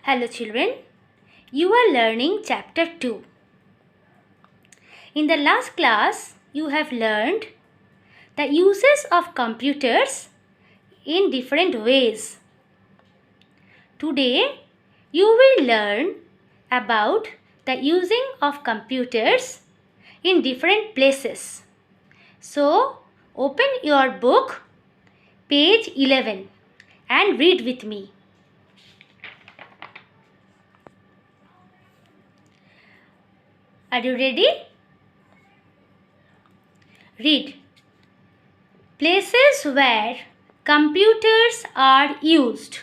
Hello children, you are learning chapter 2. In the last class, you have learned the uses of computers in different ways. Today, you will learn about the using of computers in different places. So, open your book, page 11 and read with me. Are you ready? Read. Places where computers are used.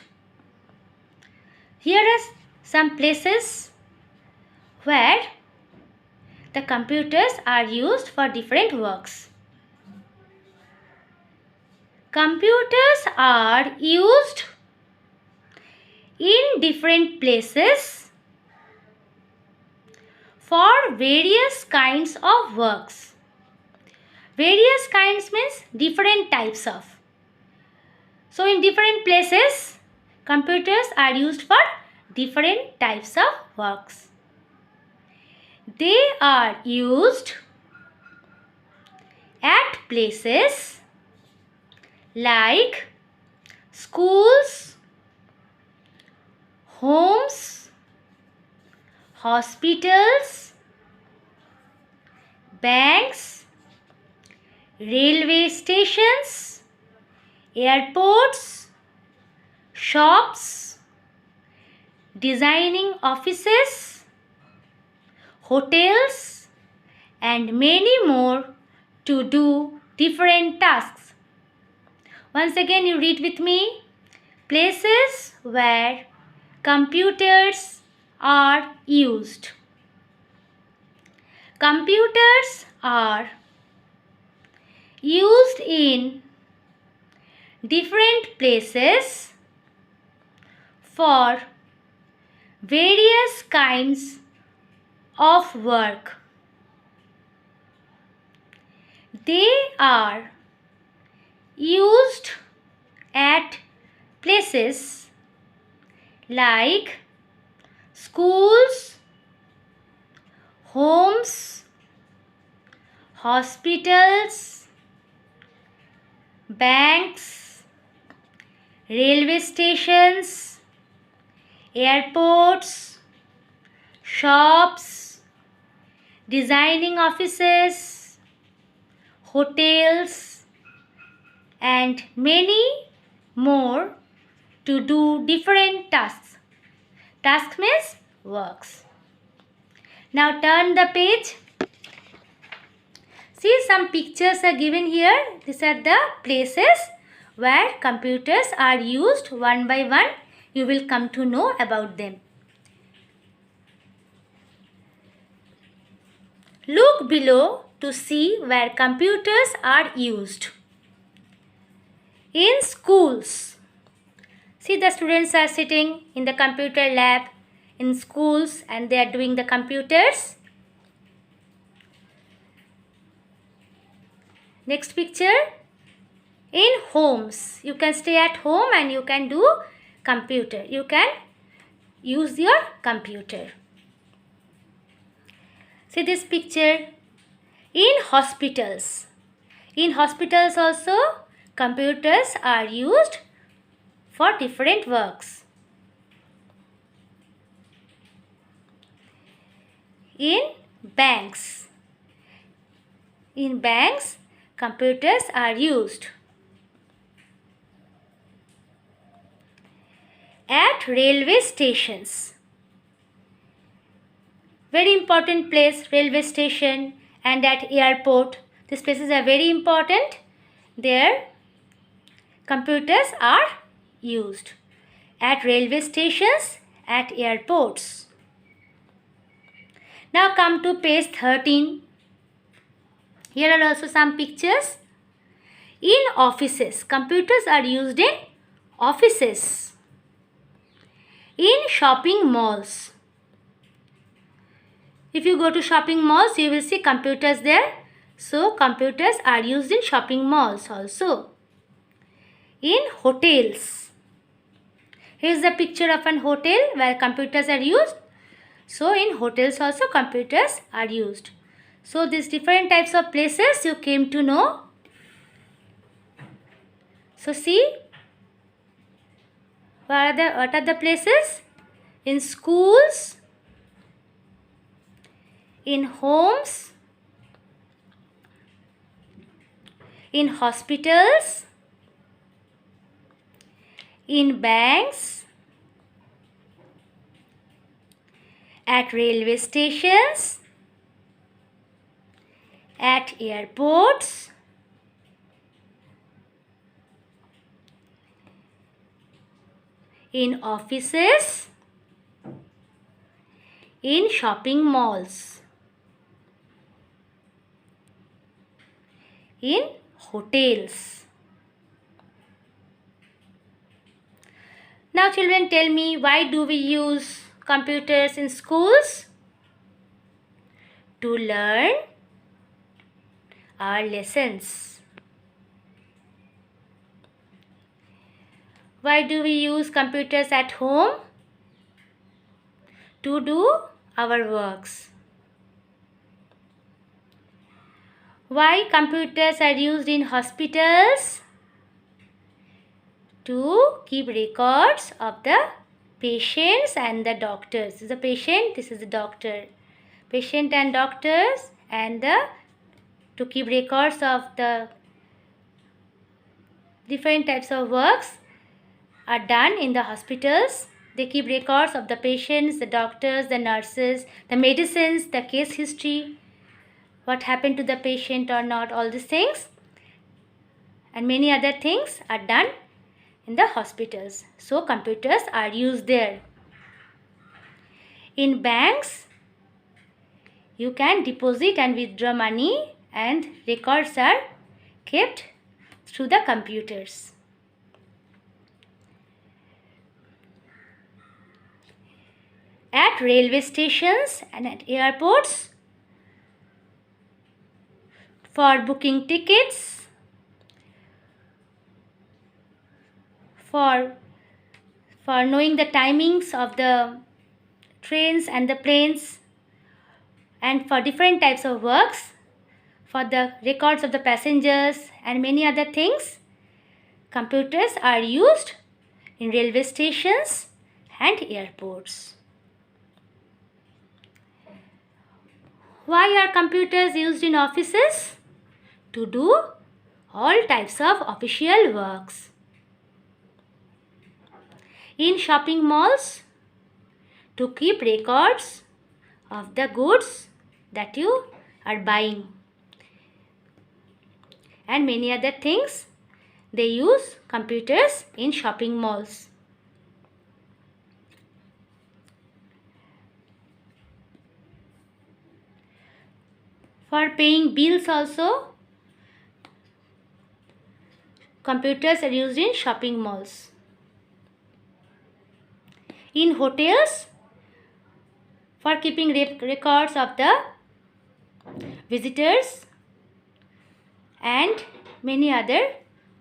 Here are some places where the computers are used for different works. Computers are used in different places for various kinds of works. Various kinds means different types of. So in different places, computers are used for different types of works. They are used at places like schools, homes, hospitals, banks, railway stations, airports, shops, designing offices, hotels, and many more to do different tasks. Once again, you read with me. Places where computers are used. Computers are used in different places for various kinds of work. They are used at places like schools, homes, hospitals, banks, railway stations, airports, shops, designing offices, hotels, and many more to do different tasks. Task means works. Now turn the page. See, some pictures are given here. These are the places where computers are used one by one. You will come to know about them. Look below to see where computers are used. In schools. See, the students are sitting in the computer lab in schools and they are doing the computers. Next picture. In homes. You can stay at home and you can do computer. You can use your computer. See this picture. In hospitals. In hospitals also computers are used for different works. In banks. In banks, computers are used. At railway stations. Very important place, railway station and at airport. These places are very important. There, computers are used. At railway stations, at airports. Now come to page 13. Here are also some pictures. In offices, computers are used in offices. In shopping malls. If you go to shopping malls, you will see computers there. So, computers are used in shopping malls also. In hotels. Here is the picture of an hotel where computers are used. So in hotels also computers are used. So these different types of places you came to know. So see, what are the places? In schools, in homes, in hospitals, in banks, at railway stations, at airports, in offices, in shopping malls, in hotels. Now children, tell me, why do we use computers in schools? To learn our lessons. Why do we use computers at home? To do our works. Why computers are used in hospitals? To keep records of the patients and the doctors. This is the patient, this is the doctor. Patient and doctors, and to keep records of the different types of works are done in the hospitals. They keep records of the patients, the doctors, the nurses, the medicines, the case history, what happened to the patient or not, all these things. And many other things are done in the hospitals. So computers are used there. In banks, you can deposit and withdraw money, and records are kept through the computers. At railway stations and at airports, for booking tickets, for knowing the timings of the trains and the planes, and for different types of works, for the records of the passengers and many other things, computers are used in railway stations and airports. Why are computers used in offices? To do all types of official works. In shopping malls, to keep records of the goods that you are buying. And many other things, they use computers in shopping malls. For paying bills also, computers are used in shopping malls. In hotels, for keeping records of the visitors and many other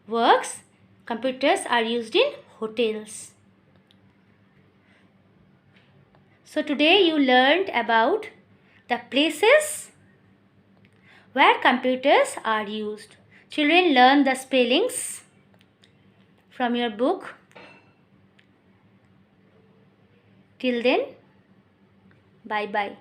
works, computers are used in hotels. So today you learned about the places where computers are used. Children, learn the spellings from your book. Till then, bye bye.